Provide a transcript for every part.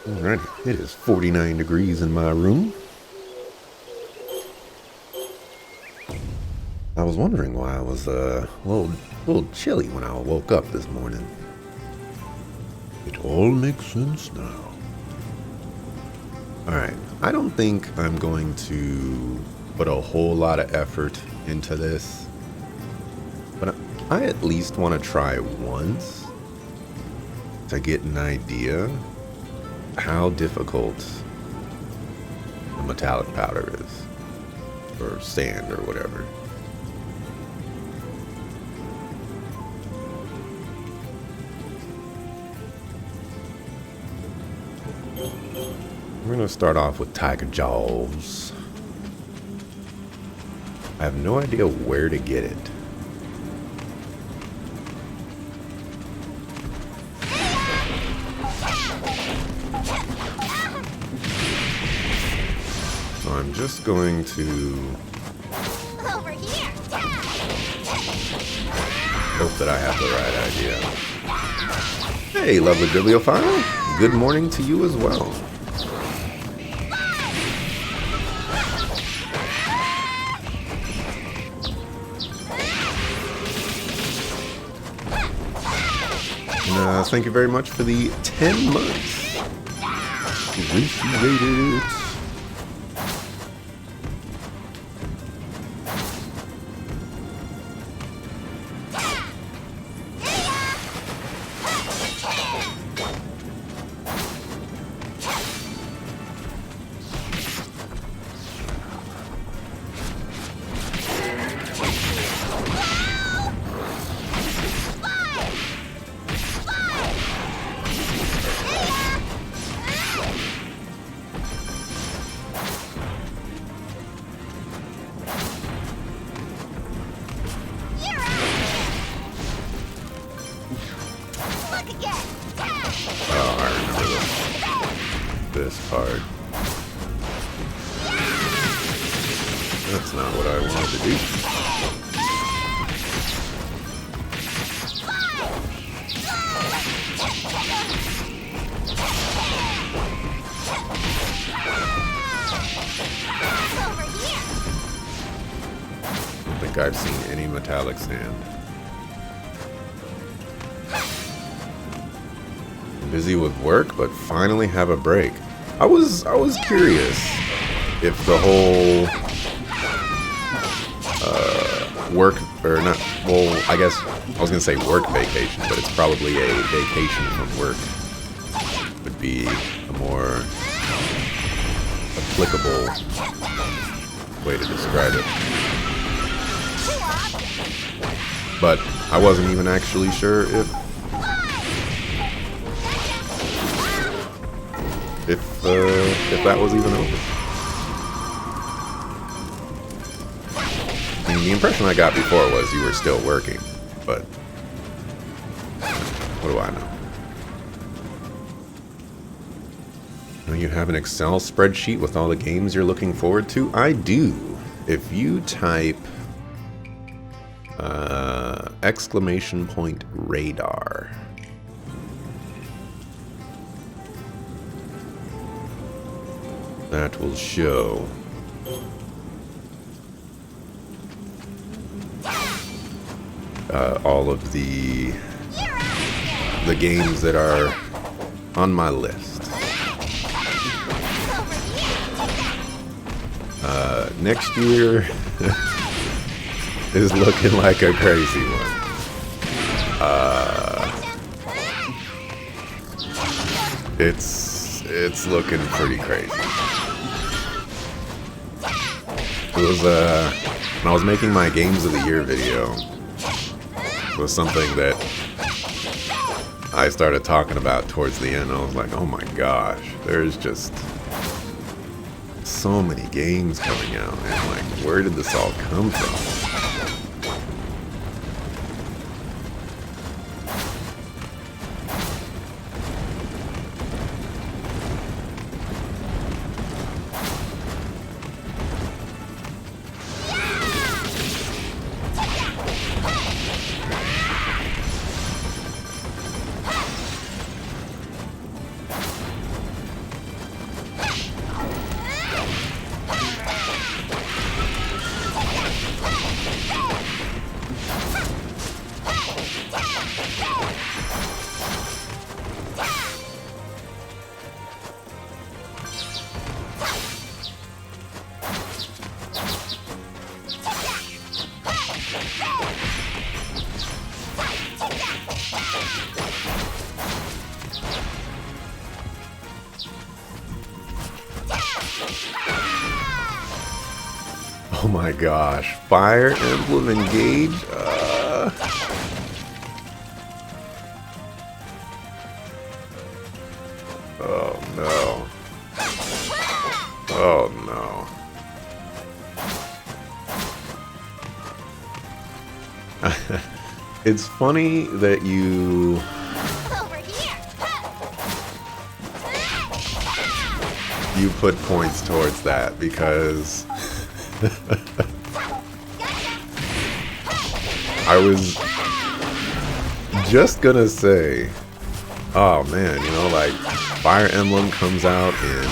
Alrighty, it is 49 degrees in my room. I was wondering why I was a little chilly when I woke up this morning. It all makes sense now. Alright, I don't think I'm going to put a whole lot of effort into this, but I at least want to try once to get an idea how difficult a metallic powder is, or sand, or whatever. We're going to start off with Tiger Jaws. I have no idea where to get it. So I'm just going to Over here. hope that I have the right idea. Hey, lovely bibliophile. Good morning to you as well. And thank you very much for the 10 months. Appreciate it. Oh, I remember this part. That's not what I wanted to do. I don't think I've seen any metallic sand. Busy with work, but finally have a break. I was curious if the whole work, or not, well, I guess I was gonna say work vacation, but it's probably a vacation from work would be a more applicable way to describe it. But I wasn't even actually sure if that was even open. I mean, the impression I got before was you were still working, but what do I know? Now you have an Excel spreadsheet with all the games you're looking forward to? I do. If you type exclamation point radar. That will show all of the games that are on my list. Next year is looking like a crazy one. It's looking pretty crazy. It was when I was making my Games of the Year video, it was something that I started talking about towards the end. I was like, oh my gosh, there's just so many games coming out, and like, where did this all come from? Oh my gosh. Fire Emblem Engage? Oh no. Oh no. It's funny that you Over here. put points towards that because I was just gonna say, oh man, you know, like Fire Emblem comes out in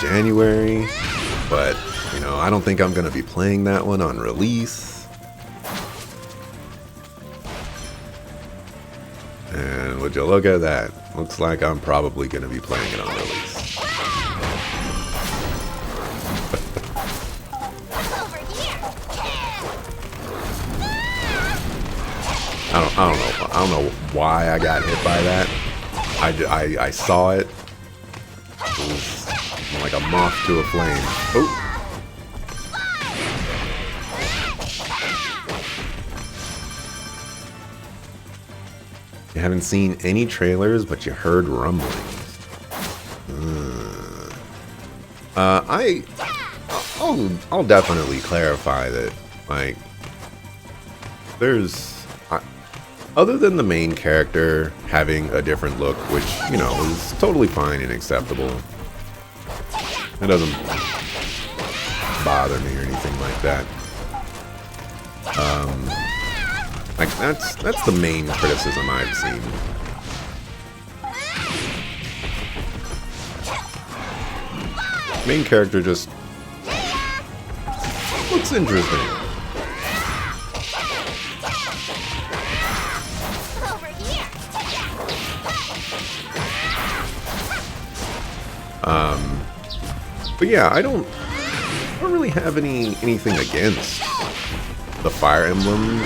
January, but you know, I don't think I'm gonna be playing that one on release. And would you look at that? Looks like I'm probably gonna be playing it on release. Over here. I don't know why I got hit by that. I saw it. It was like a moth to a flame. Oh. You haven't seen any trailers, but you heard rumblings. I'll definitely clarify that, like, there's, other than the main character having a different look, which, you know, is totally fine and acceptable. It doesn't bother me or anything like that. Like, that's the main criticism I've seen. Main character just looks interesting. Over here. But yeah, I don't really have anything against the Fire Emblem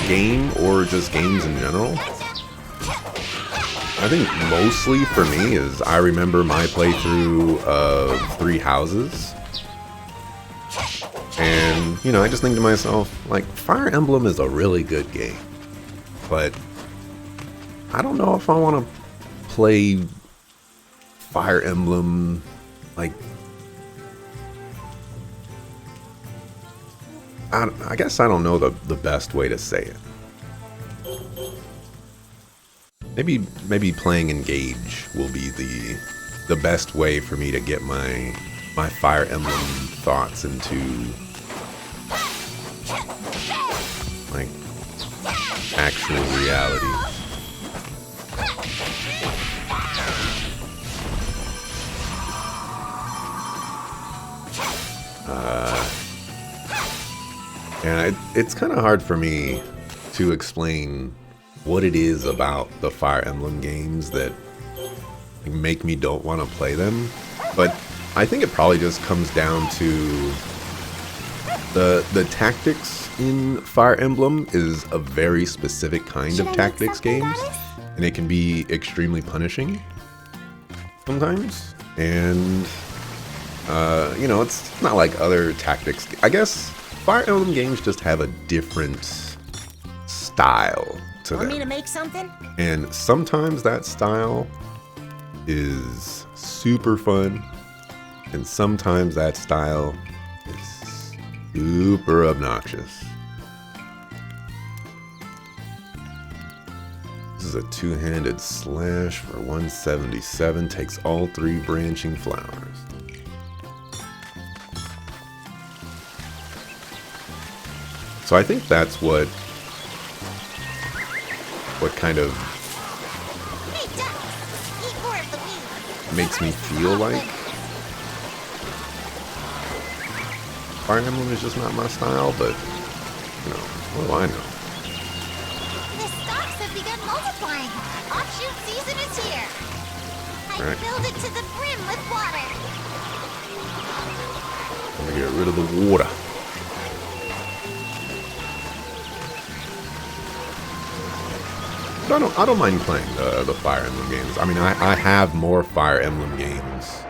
game or just games in general. I think mostly for me is I remember my playthrough of Three Houses. And, you know, I just think to myself, like, Fire Emblem is a really good game. But I don't know if I want to play Fire Emblem, like, I guess I don't know the best way to say it. Maybe playing Engage will be the best way for me to get my Fire Emblem thoughts into, like, actual reality. And it's kind of hard for me to explain what it is about the Fire Emblem games that make me don't want to play them. But I think it probably just comes down to the tactics in Fire Emblem is a very specific kind of tactics games, and it can be extremely punishing sometimes. And you know, it's not like other tactics. I guess Fire Emblem games just have a different style to them. Want me to make something? And sometimes that style is super fun, and sometimes that style is super obnoxious. This is a two-handed slash for 177, takes all 3 branching flowers. So I think that's what kind of Hey, ducks! Eat more of the weed. makes me feel like Fire Emblem is just not my style, but, you know, what do I know? The stalks have begun multiplying. Offshoot season is here. I Right. filled it to the brim with water. I'm gonna get rid of the water. So I don't mind playing the Fire Emblem games. I mean, I have more Fire Emblem games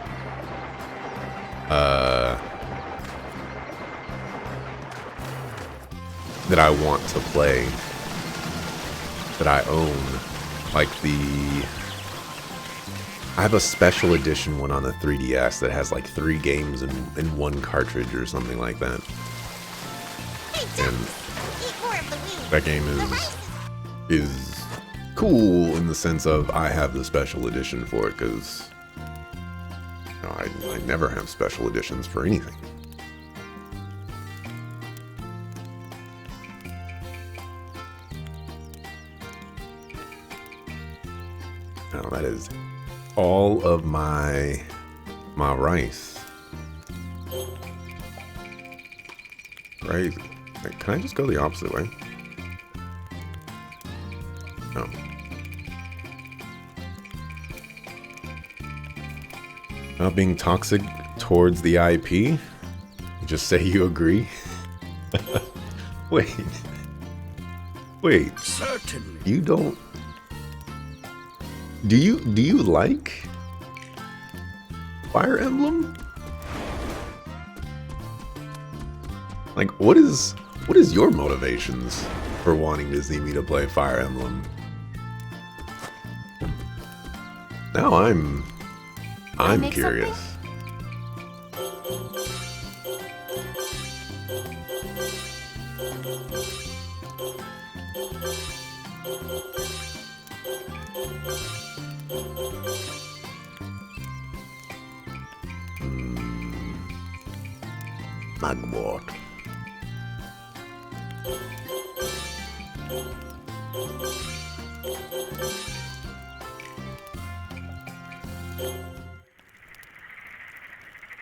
that I want to play, that I own. Like I have a special edition one on the 3DS that has like 3 games in one cartridge or something like that. And that game is cool in the sense of I have the special edition for it, because you know, I never have special editions for anything. Now that is all of my rice. Crazy. Wait, can I just go the opposite way? No. Not being toxic towards the IP? Just say you agree? Wait. Wait. Certainly. You don't... Do you like Fire Emblem? Like, what is your motivations for wanting to see me to play Fire Emblem? Now I'm curious. Magwort.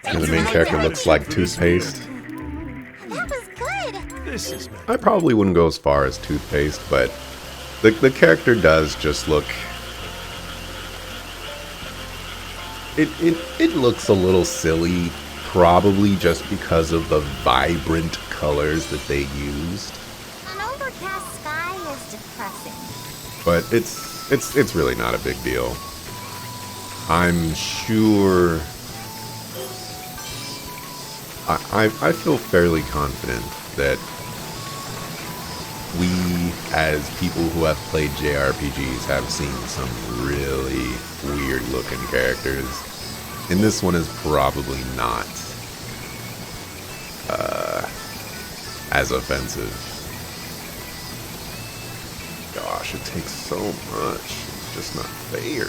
The main character looks like toothpaste. That was good. This is I probably wouldn't go as far as toothpaste, but the character does just look... It looks a little silly, probably just because of the vibrant colors that they used. An overcast sky is depressing. But it's really not a big deal. I'm sure... I feel fairly confident that we, as people who have played JRPGs, have seen some really weird-looking characters. And this one is probably not as offensive. Gosh, it takes so much. It's just not fair.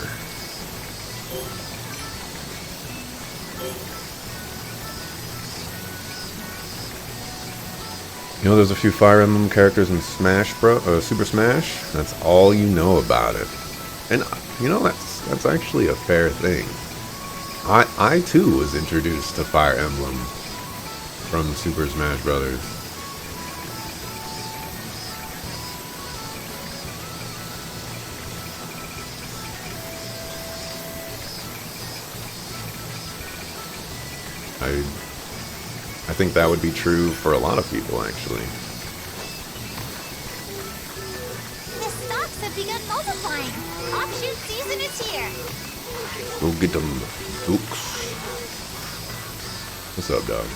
You know, there's a few Fire Emblem characters in Super Smash. That's all you know about it. And, you know, that's actually a fair thing. I too was introduced to Fire Emblem from Super Smash Brothers. I think that would be true for a lot of people, actually. The stocks have begun multiplying. Offshoot season is here. Go get them, Dukes. What's up, dog?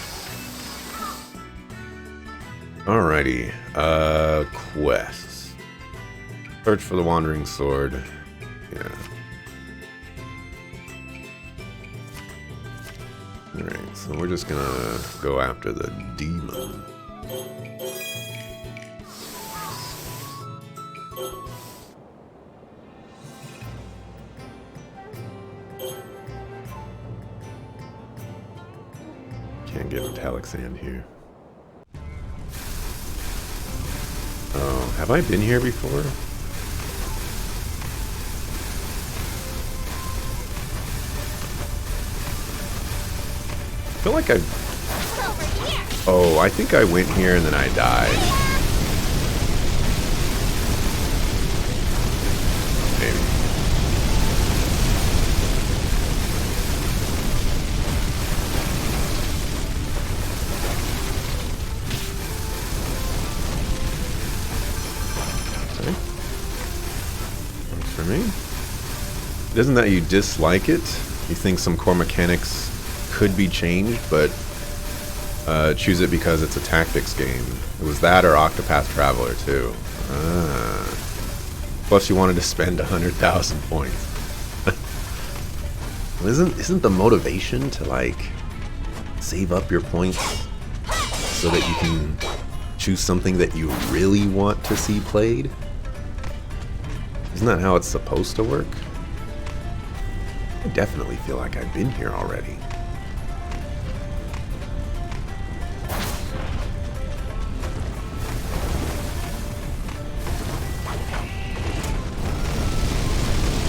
Alrighty. Quests. Search for the Wandering Sword. Yeah. Alright, so we're just gonna go after the demon. Can't get metallic sand here. Oh, have I been here before? I feel like Oh, I think I went here and then I died. Maybe. Okay. isn't that you dislike it? You think some core mechanics could be changed, but choose it because it's a tactics game. It was that or Octopath Traveler too. Plus, you wanted to spend 100,000 points. Isn't the motivation to like save up your points so that you can choose something that you really want to see played? Isn't that how it's supposed to work? I definitely feel like I've been here already.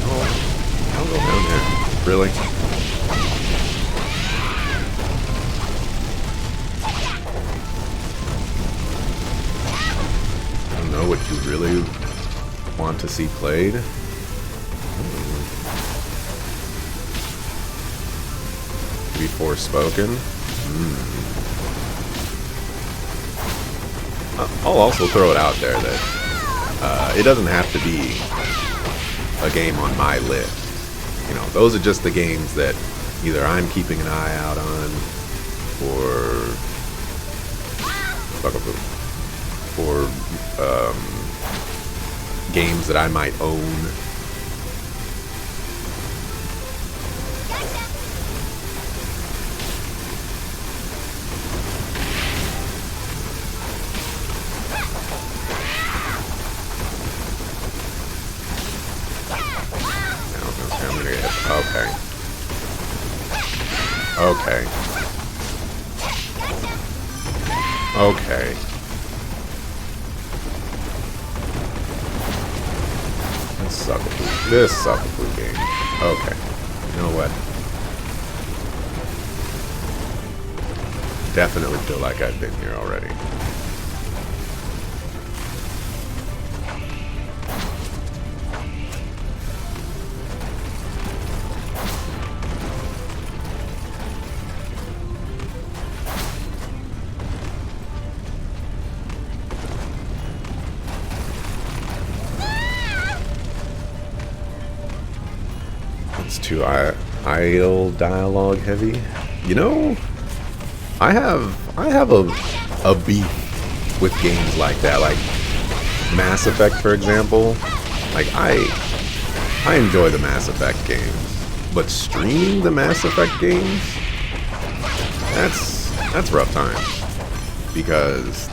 Oh, I'll go down there. Really? I don't know what you really want to see played. Be Forspoken. I'll also throw it out there that it doesn't have to be a game on my list. You know, those are just the games that either I'm keeping an eye out on, or games that I might own. Okay. Okay. Okay. This suckable game. Okay. You know what? Definitely feel like I've been here already. It's too idle dialogue heavy. You know, I have a beef with games like that, like Mass Effect, for example. Like I enjoy the Mass Effect games, but streaming the Mass Effect games, that's rough times, because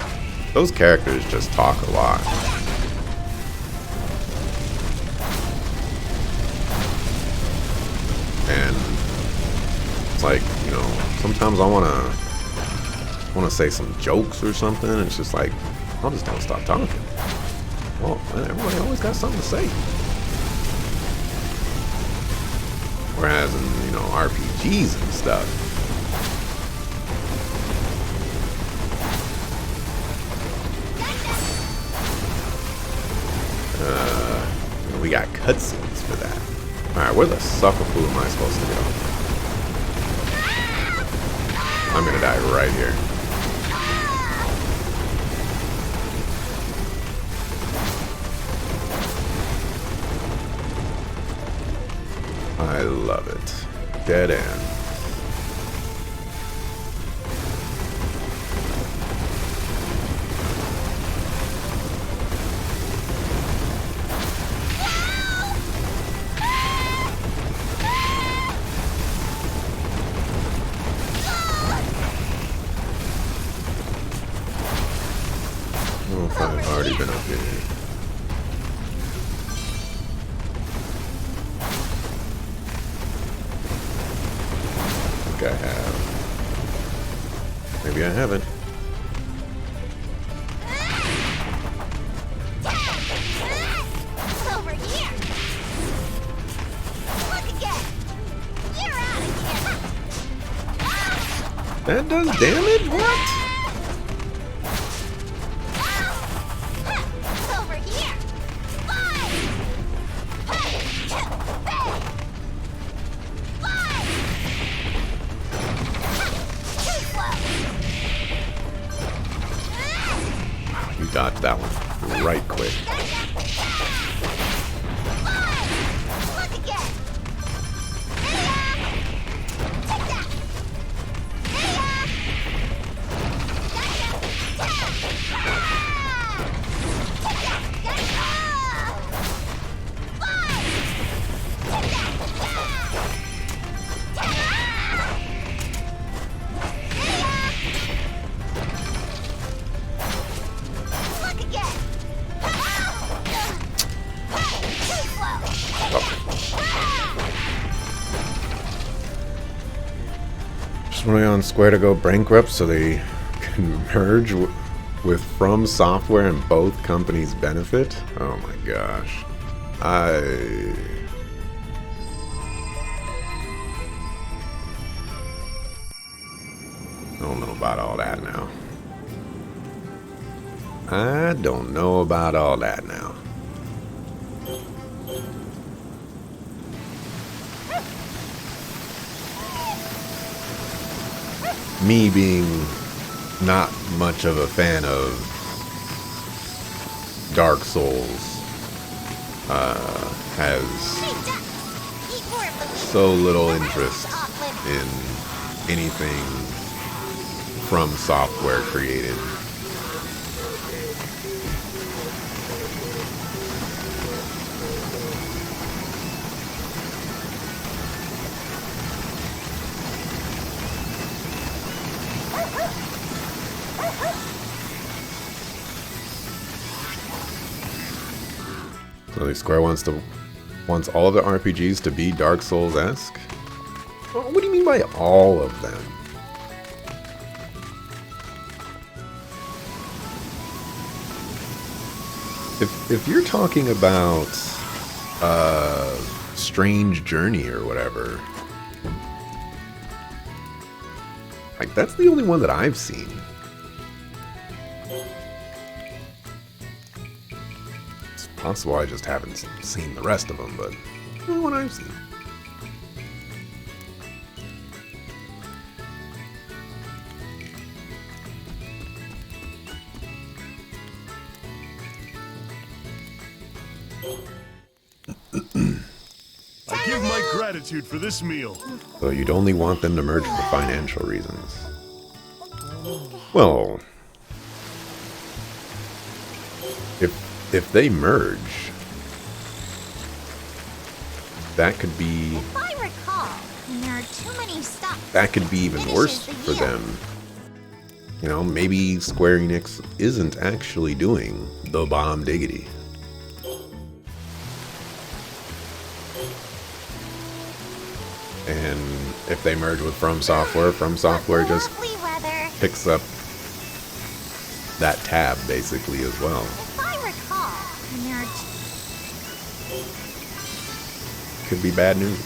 those characters just talk a lot. And it's like, you know, sometimes I wanna say some jokes or something, and it's just like, I'll just don't stop talking. Well, everybody always got something to say. Whereas in, you know, RPGs and stuff, we got cutscenes for that. Alright, where the sucker pool am I supposed to go? I'm gonna die right here. I love it. Dead end. I've already been up here. I think I have. Maybe I haven't. Over here. Look again. You're out of here. That does damage? What? Over here. You dodged that one right quick. Look again. Just wanting on Square to go bankrupt so they can merge with From Software and both companies benefit? Oh my gosh. I don't know about all that now. I don't know about all that now. Me being not much of a fan of Dark Souls has so little interest in anything From Software created. So Square wants all of the RPGs to be Dark Souls-esque? Well, what do you mean by all of them? If you're talking about Strange Journey or whatever, like that's the only one that I've seen. Possible I just haven't seen the rest of them, but the only one I've seen. I give my gratitude for this meal. So you'd only want them to merge for financial reasons. Well, if they merge, that could be. If I recall, there are too many stocks. That could be even worse for them. You know, maybe Square Enix isn't actually doing the bomb diggity. And if they merge with From Software just picks up that tab basically as well. If I recall, there are Could be bad news.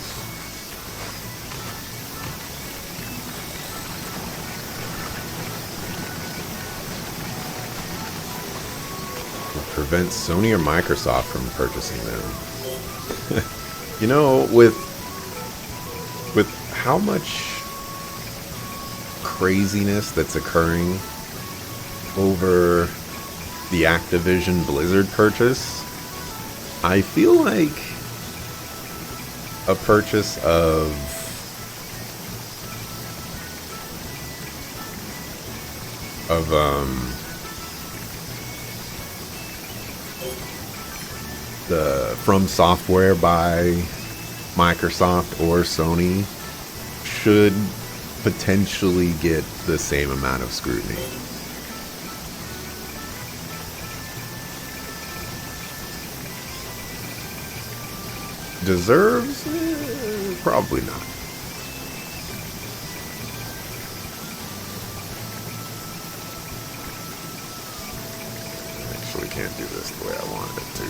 Will prevent Sony or Microsoft from purchasing them. You know, with how much craziness that's occurring over the Activision Blizzard purchase, I feel like a purchase of the From Software by Microsoft or Sony should potentially get the same amount of scrutiny. Deserves? Probably not. Actually can't do this the way I wanted it to.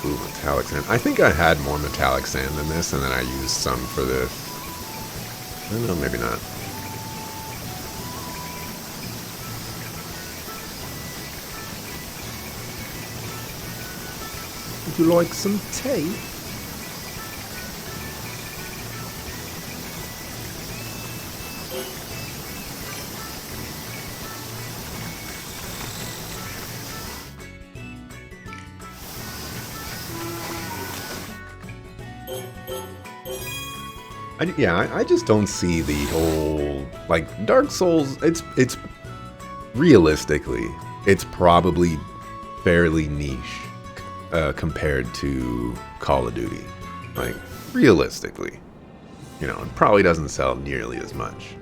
Ooh, metallic sand. I think I had more metallic sand than this, and then I used some for this. I don't know, maybe not. Would you like some tea? I just don't see the whole, like, Dark Souls, it's realistically, it's probably fairly niche compared to Call of Duty. Like, realistically. You know, it probably doesn't sell nearly as much.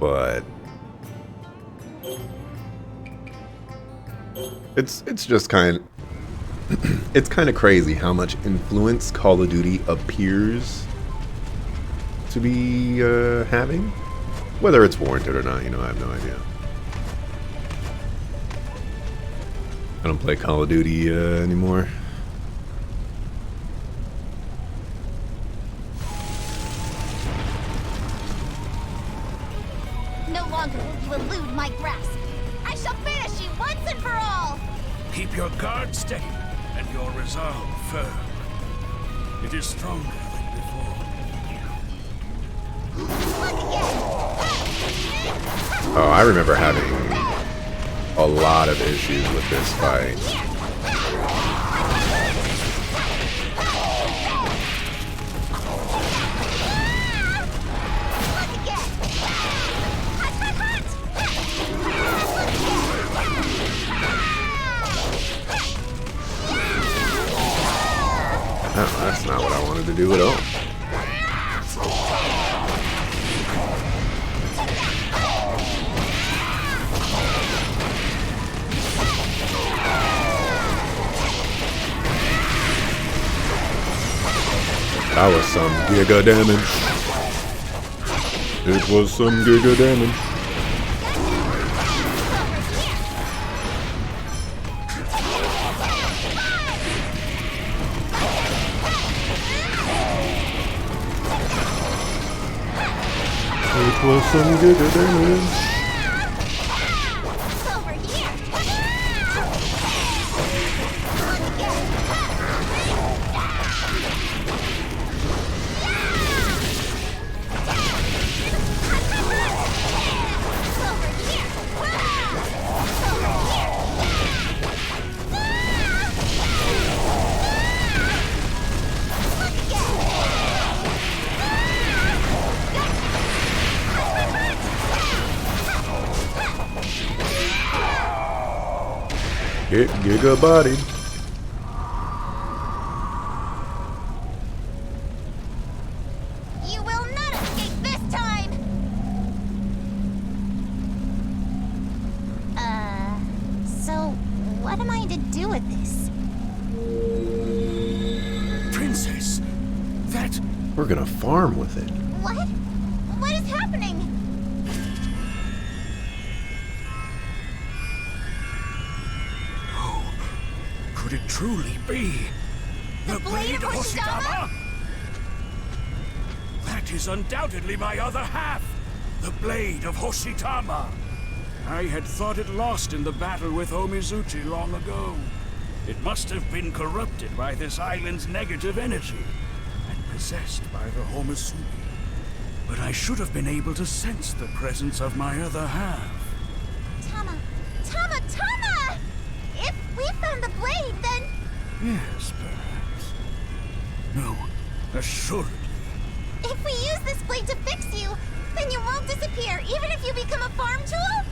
But it's just kind of, It's kind of crazy how much influence Call of Duty appears to be having. Whether it's warranted or not, you know, I have no idea. I don't play Call of Duty anymore. No longer will you elude my grasp. I shall finish you once and for all. Keep your guard steady and your resolve firm. It is stronger than before. Look again. Oh, I remember having a lot of issues with this fight. Look again. Hut, hut, hut. No, that's not what I wanted to do at all. That was some giga damage. It was some giga damage. It was some giga damage. It's over here. Get giga bodied. You will not escape this time! So what am I to do with this? Princess, that... We're gonna farm with it. What? What is happening? Could it truly be? The blade of Hoshidama? That is undoubtedly my other half! The blade of Hoshitama! I had thought it lost in the battle with Omizuchi long ago. It must have been corrupted by this island's negative energy, and possessed by the Homisumi. But I should have been able to sense the presence of my other half. Tama! Tama! Tama! If we found the blade, then... Yes, perhaps. No, assuredly. If we use this blade to fix you, then you won't disappear, even if you become a farm tool?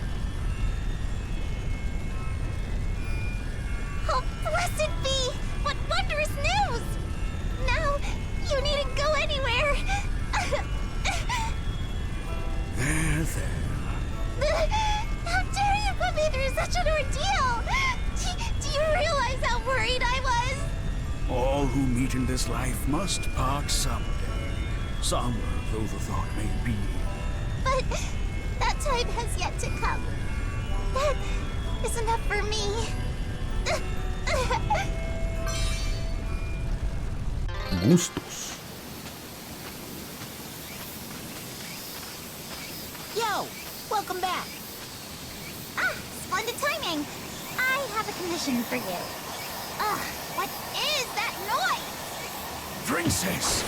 Oh, blessed be! What wondrous news! Now, you needn't go anywhere. There. How dare you put me through such an ordeal? Do you realize how worried I was? All who meet in this life must part someday. Somber though the thought may be. But that time has yet to come. That is enough for me. Gustos. Yo, welcome back. Ah, splendid timing. I have a commission for you. What is that noise? Princess!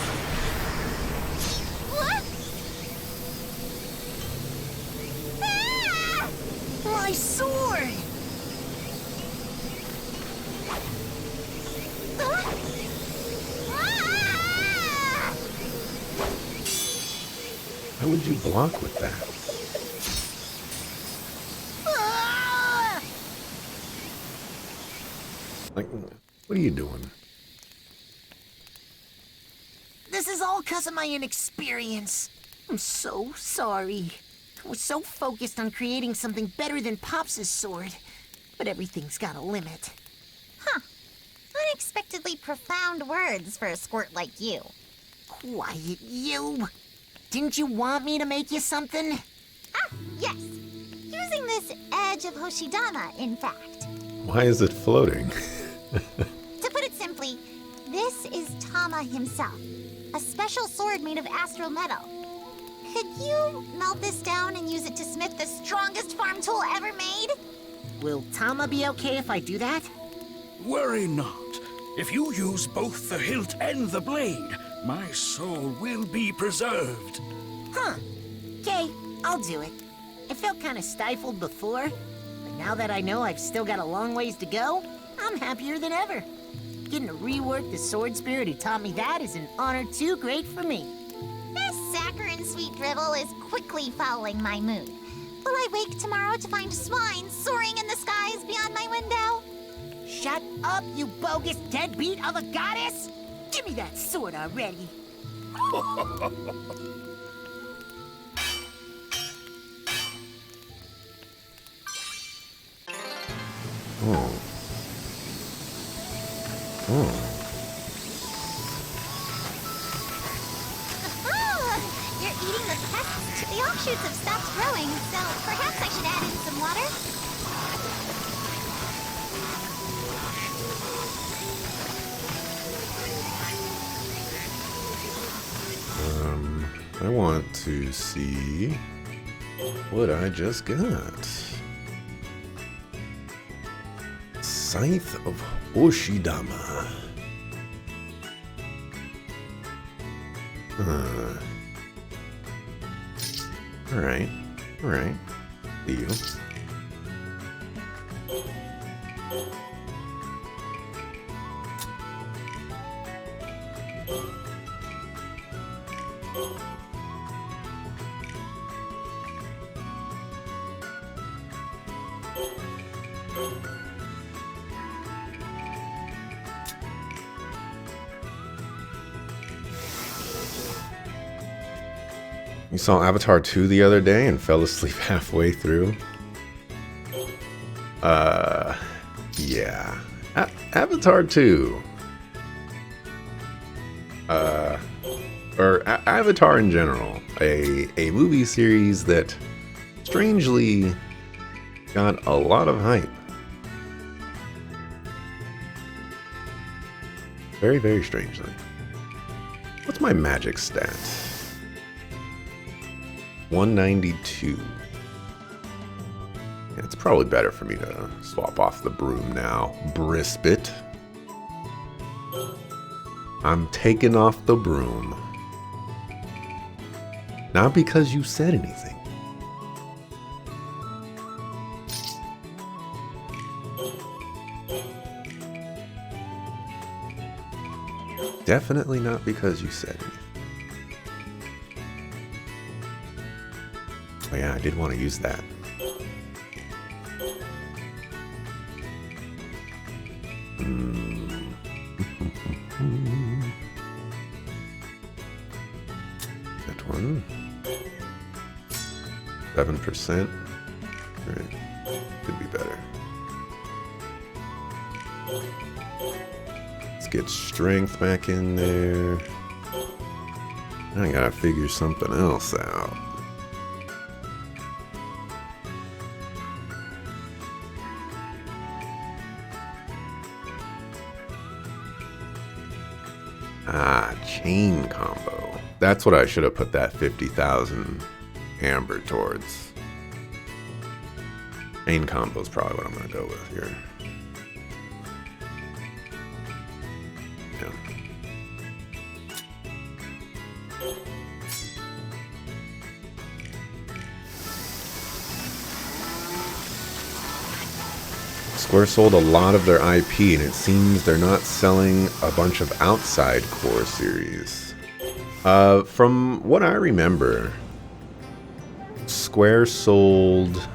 What? Ah! My sword! Ah! How would you block with that? Ah! Like, what are you doing? This is all because of my inexperience. I'm so sorry. I was so focused on creating something better than Pops' sword. But everything's got a limit. Huh. I unexpectedly profound words for a squirt like you. Quiet, you. Didn't you want me to make you something? Ah, yes. Using this edge of Hoshidama, in fact. Why is it floating? To put it simply, this is Tama himself. A special sword made of astral metal. Could you melt this down and use it to smith the strongest farm tool ever made? Will Tama be okay if I do that? Worry not. If you use both the hilt and the blade, my soul will be preserved. Huh. Okay, I'll do it. It felt kind of stifled before, but now that I know I've still got a long ways to go, I'm happier than ever. Getting to rework the sword spirit who taught me that is an honor too great for me. This saccharine sweet drivel is quickly following my mood. Will I wake tomorrow to find swine soaring in the skies beyond my window? Shut up, you bogus deadbeat of a goddess! Give me that sword already. Oh. Oh. Oh, you're eating the pests. The offshoots have stopped growing, so perhaps I should add in some water. I want to see what I just got. Scythe of Hoshidama. Alright. Alright. Deal. You saw Avatar 2 the other day and fell asleep halfway through? Yeah. Avatar 2. Avatar in general. A movie series that strangely got a lot of hype. Very, very strangely. What's my magic stat? 192. Yeah, it's probably better for me to swap off the broom now. Brispit. I'm taking off the broom. Not because you said anything. Definitely not because you said anything. Oh yeah, I did want to use that. That one. 7%. Right. Could be better. Let's get strength back in there. I gotta figure something else out. Chain combo. That's what I should have put that 50,000 amber towards. Chain combo is probably what I'm going to go with here. Yeah. Square sold a lot of their IP, and it seems they're not selling a bunch of outside core series. From what I remember, Square sold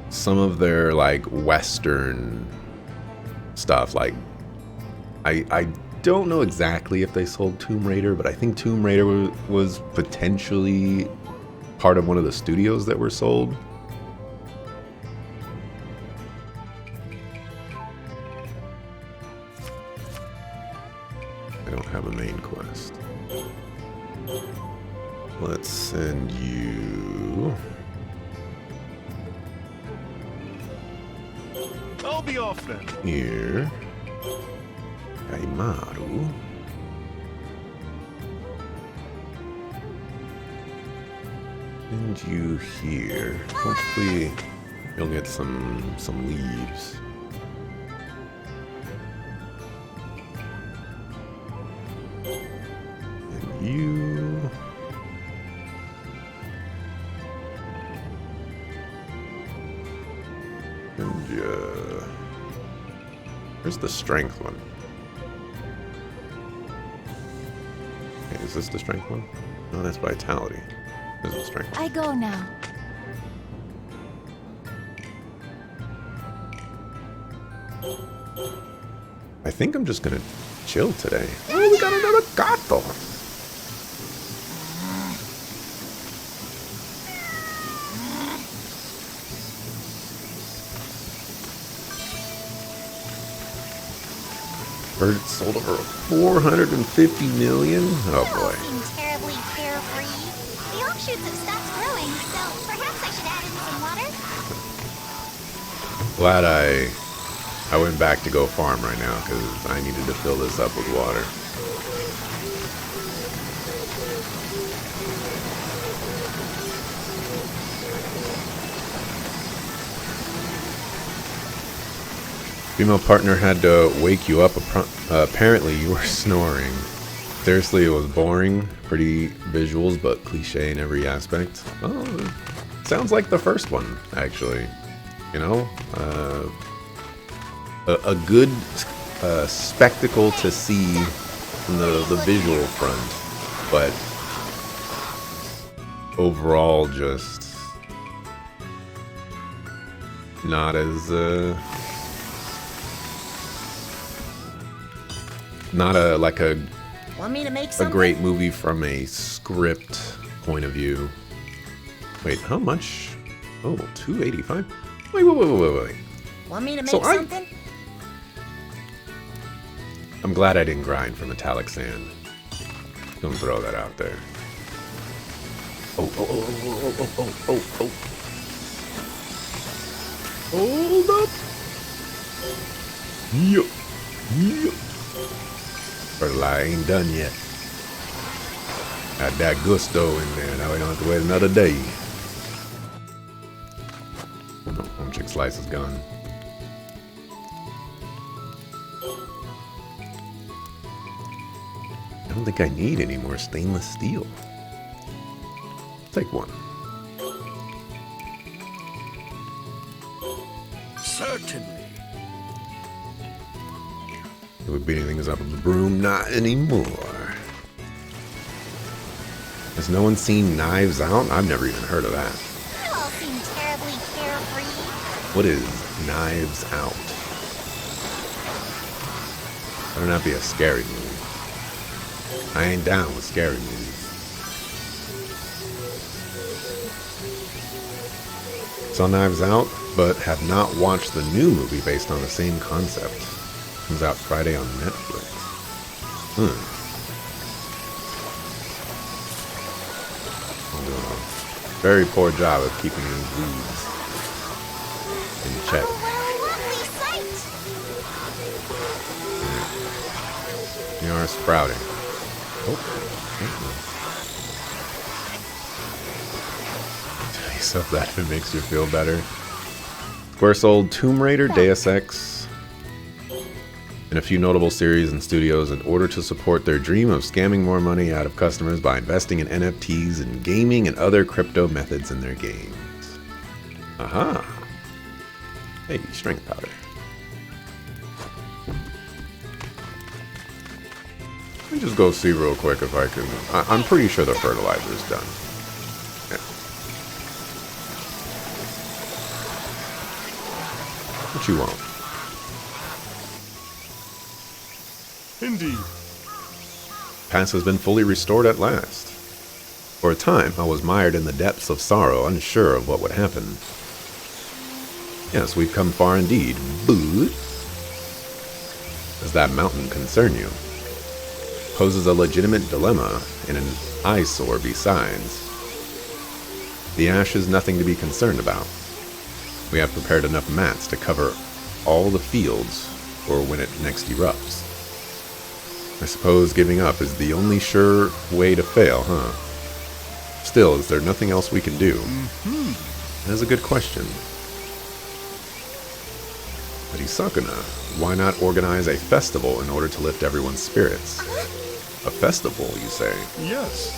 some of their like Western stuff. Like, I don't know exactly if they sold Tomb Raider, but I think Tomb Raider was potentially part of one of the studios that were sold. I don't have a main quest. Let's send you... I'll be off then. here. Kaimaru. Send you here. Hopefully you'll get some leaves. And you. And where's the strength one? Okay, is this the strength one? No, that's vitality. This is the strength one. I go now. I think I'm just gonna chill today. Oh, we got another gato. Bird sold over 450 million. Oh You all boy. seem terribly carefree. The offshoots have stopped growing, so perhaps I should add in some water? Glad I went back to go farm right now because I needed to fill this up with water. Female partner had to wake you up. Apparently you were snoring. Seriously, it was boring. Pretty visuals, but cliche in every aspect. Oh, sounds like the first one, actually. You know? A good spectacle to see from the visual front. But overall, just not as... not a Want me to make a something? great movie from a script point of view. Wait, how much? Oh, 285. Wait. Want me to make So something? I'm glad I didn't grind for metallic sand. Don't throw that out there. Oh. Hold up. Yup. Fertilizer ain't done yet. Got that gusto in there. Now we don't have to wait another day. Oh no, home chick slice is gone. I don't think I need any more stainless steel. Take one. Certainly. If we're beating things up with the broom, not anymore. Has no one seen Knives Out? I've never even heard of that. You all seem terribly carefree. What is Knives Out? Better not be a scary movie. I ain't down with scary movies. Saw Knives Out, but have not watched the new movie based on the same concept. Comes out Friday on Netflix. I'm doing a very poor job of keeping these weeds in check. Oh, what a lovely sight! They are sprouting. Oh. Tell yourself that if it makes you feel better. Square sold Tomb Raider, Deus Ex, and a few notable series and studios in order to support their dream of scamming more money out of customers by investing in NFTs and gaming and other crypto methods in their games. Aha! Hey, strength powder. Let me just go see real quick if I can. I'm pretty sure the fertilizer is done. Yeah. What you want? Indeed. Pass has been fully restored at last. For a time, I was mired in the depths of sorrow, unsure of what would happen. Yes, we've come far indeed, but does that mountain concern you? poses a legitimate dilemma and an eyesore besides. The ash is nothing to be concerned about. We have prepared enough mats to cover all the fields for when it next erupts. I suppose giving up is the only sure way to fail, huh? Still, is there nothing else we can do? That's a good question. But Sakuna, why not organize a festival in order to lift everyone's spirits? A festival, you say? Yes.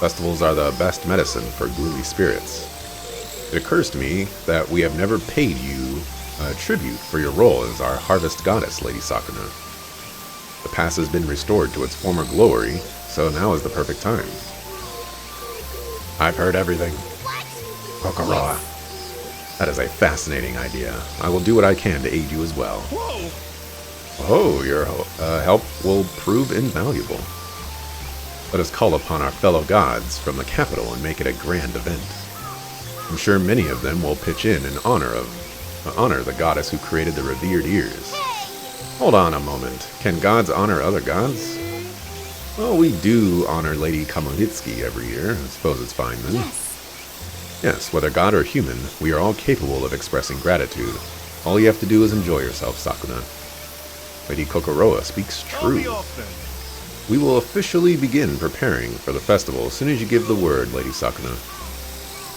Festivals are the best medicine for gloomy spirits. It occurs to me that we have never paid you a tribute for your role as our harvest goddess, Lady Sakuna. The past has been restored to its former glory, so now is the perfect time. I've heard everything. Kokoroa. That is a fascinating idea. I will do what I can to aid you as well. Whoa! Oh, your help will prove invaluable. Let us call upon our fellow gods from the capital and make it a grand event. I'm sure many of them will pitch in honor the goddess who created the revered ears. Hold on a moment. Can gods honor other gods? Well, we do honor Lady Kamohitsuki every year. I suppose it's fine then. Yes, whether god or human, we are all capable of expressing gratitude. All you have to do is enjoy yourself, Sakuna. Lady Kokoroa speaks I'll be true. off then. We will officially begin preparing for the festival as soon as you give the word, Lady Sakuna.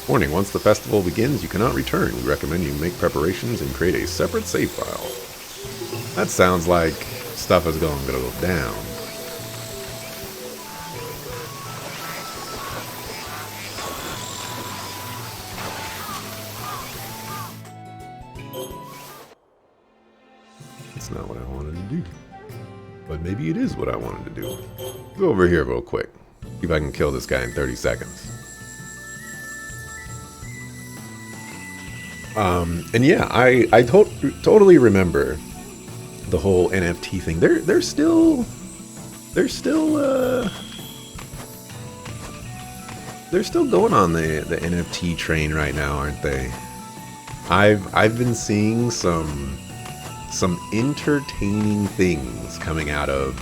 Warning, once the festival begins, you cannot return. We recommend you make preparations and create a separate save file. That sounds like stuff is going to go down. That's not what I wanted to do. But maybe it is what I wanted to do. Go over here real quick. See if I can kill this guy in 30 seconds. And yeah, I totally remember the whole NFT thing. They're still going on the NFT train right now, aren't they? I've been seeing some entertaining things coming out of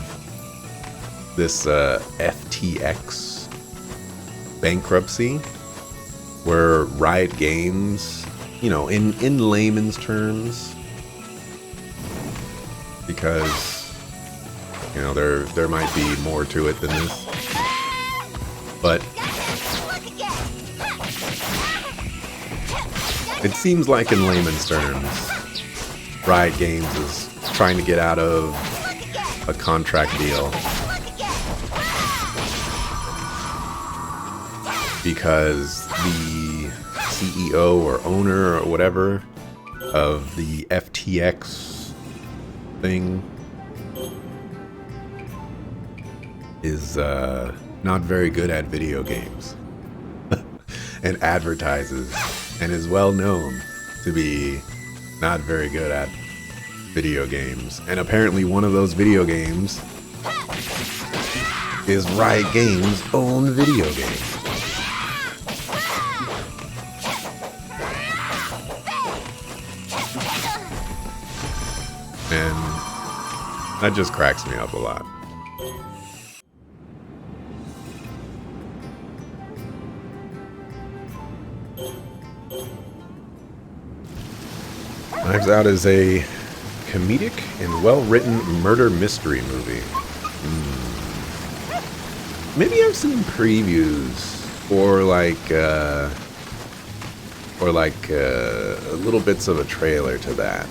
this FTX bankruptcy, where Riot Games, you know, in layman's terms, because, you know, there might be more to it than this, but it seems like in layman's terms, Riot Games is trying to get out of a contract deal because the CEO or owner or whatever of the FTX thing is not very good at video games and advertises and is well known to be not very good at video games. And apparently one of those video games is Riot Games' own video game. And that just cracks me up a lot. Knives Out is a comedic and well-written murder mystery movie. Maybe I've seen previews or little bits of a trailer to that,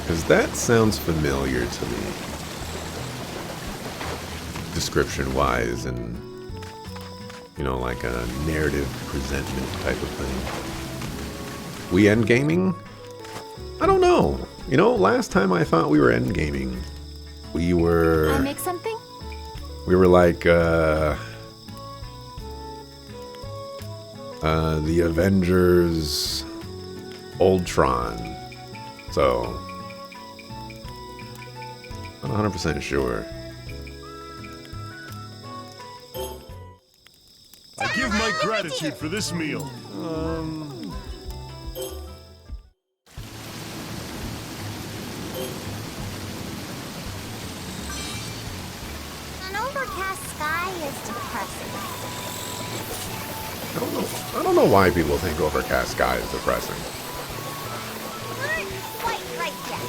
because that sounds familiar to me, description-wise, and, you know, like a narrative presentment type of thing. We endgaming? I don't know. You know, last time I thought we were endgaming, we were... I make something? We were like, the Avengers Ultron. So, I'm not 100% sure. I give my gratitude for this meal. An overcast sky is depressing. I don't know why people think overcast sky is depressing. Aren't quite right yet.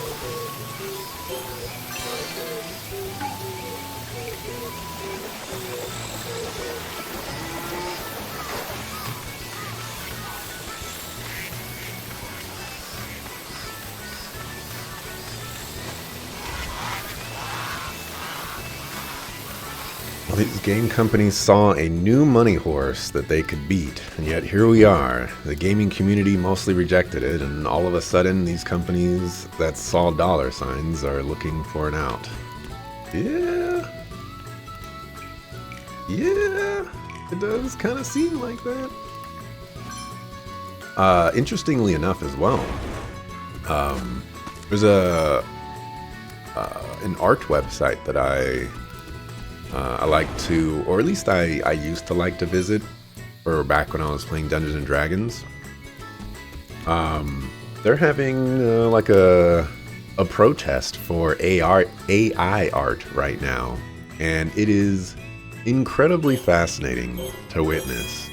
Well, these game companies saw a new money horse that they could beat, and yet here we are. The gaming community mostly rejected it, and all of a sudden these companies that saw dollar signs are looking for an out. Yeah, it does kind of seem like that. Interestingly enough as well, there's an art website that I like to, or at least I used to like to visit, or back when I was playing Dungeons and Dragons. They're having like a protest for AI art right now, and it is incredibly fascinating to witness.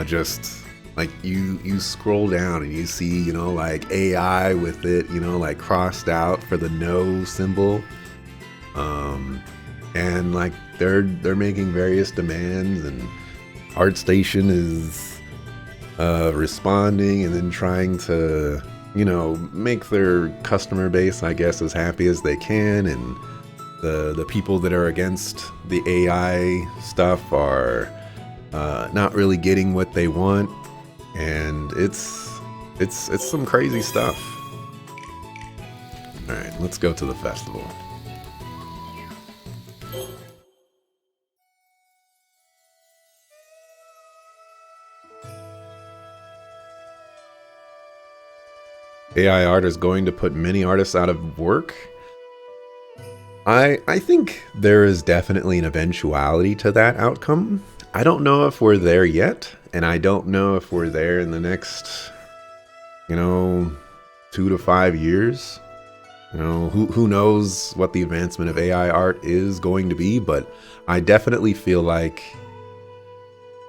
Just like you scroll down and you see, you know, like AI with it, you know, like crossed out for the no symbol. And like they're making various demands, and ArtStation is responding and then trying to, you know, make their customer base, I guess, as happy as they can. And the people that are against the AI stuff are not really getting what they want, and it's some crazy stuff. All right, let's go to the festival. AI art is going to put many artists out of work. I think there is definitely an eventuality to that outcome. I don't know if we're there yet, and I don't know if we're there in the next, you know, 2 to 5 years. You know, who knows what the advancement of AI art is going to be, but I definitely feel like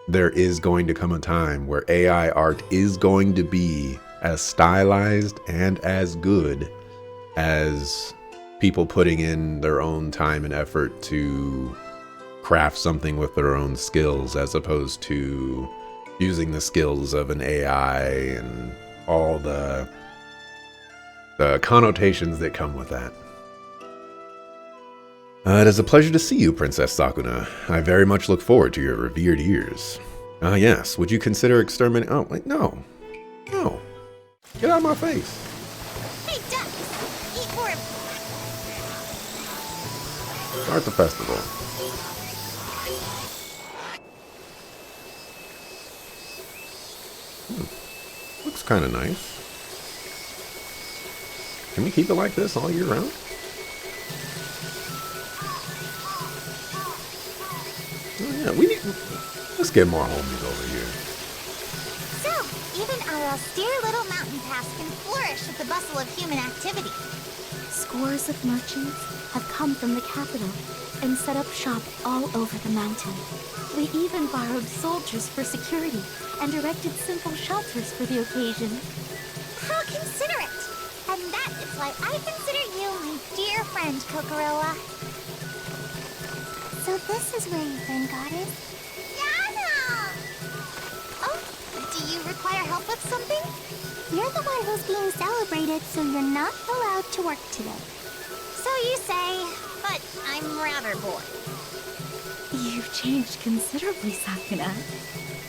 there is going to come a time where AI art is going to be as stylized and as good as people putting in their own time and effort to craft something with their own skills, as opposed to using the skills of an AI and all the connotations that come with that. It is a pleasure to see you, Princess Sakuna. I very much look forward to your revered ears. Yes, would you consider exterminating? Oh, wait, no. No. Get out of my face. Hey, ducks! Eat more. Start the festival. Looks kind of nice. Can we keep it like this all year round? Oh yeah, we need... Let's get more homies over here. So, even our austere little mountain pass can flourish with the bustle of human activity. Scores of merchants have come from the capital and set up shop all over the mountain. We even borrowed soldiers for security and erected simple shelters for the occasion. How considerate! And that is why I consider you my dear friend, Kokoroa. So this is where your friend Goddess? Yana! Oh, do you require help with something? You're the one who's being celebrated, so you're not allowed to work today. So you say, but I'm rather bored. You've changed considerably, Sakuna.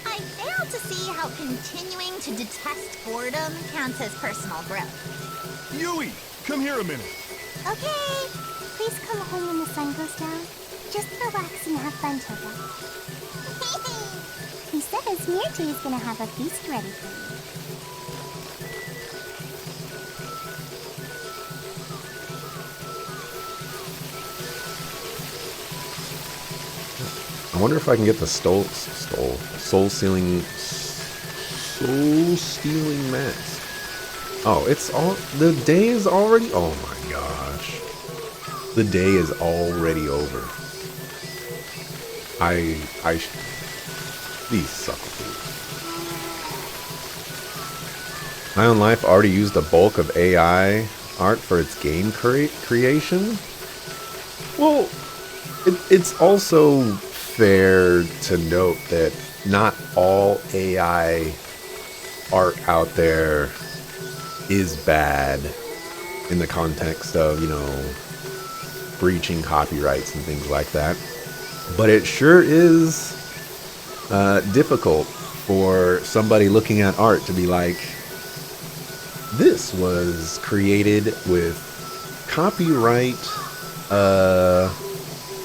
I fail to see how continuing to detest boredom counts as personal growth. Yui, come here a minute. Okay, please come home when the sun goes down. Just relax and have fun, Toga. He says Mirti is gonna have a feast ready for you. I wonder if I can get the soul stealing mask. Oh, it's all, the day is already, oh my gosh. The day is already over. These suck. High on Life already used the bulk of AI art for its game creation. Well, it's also fair to note that not all AI art out there is bad in the context of, you know, breaching copyrights and things like that. But it sure is difficult for somebody looking at art to be like, this was created with copyright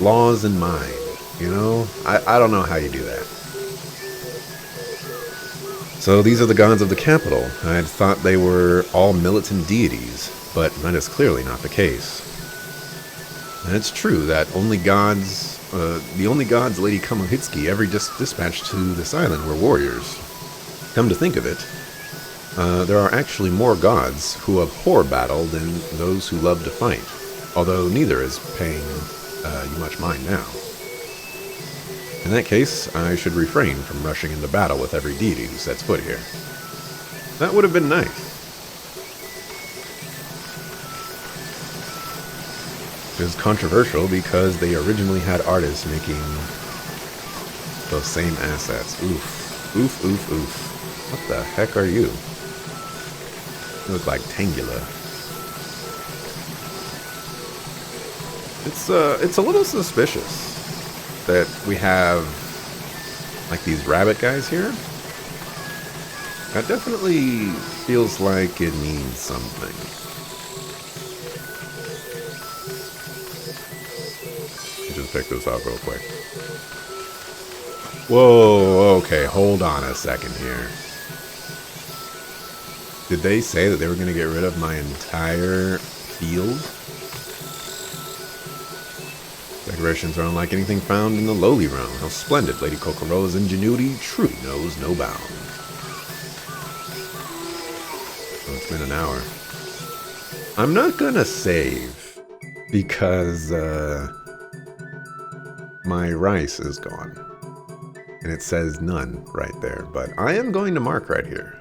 laws in mind. You know, I don't know how you do that. So these are the gods of the capital. I had thought they were all militant deities, but that is clearly not the case. And it's true that the only gods Lady Kamohitsuki ever dispatched to this island were warriors. Come to think of it, there are actually more gods who abhor battle than those who love to fight, although neither is paying you much mind now. In that case, I should refrain from rushing into battle with every deity who sets foot here. That would have been nice. It was controversial because they originally had artists making those same assets. Oof. Oof, oof, oof. What the heck are you? You look like Tangula. It's a little suspicious that we have like these rabbit guys here. That definitely feels like it means something. Just pick this up real quick. Whoa, okay, hold on a second here. Did they say that they were going to get rid of my entire field? Decorations are unlike anything found in the lowly realm. How splendid. Lady Kokorola's ingenuity truly knows no bounds. Oh, it's been an hour. I'm not gonna save because my rice is gone. And it says none right there. But I am going to mark right here.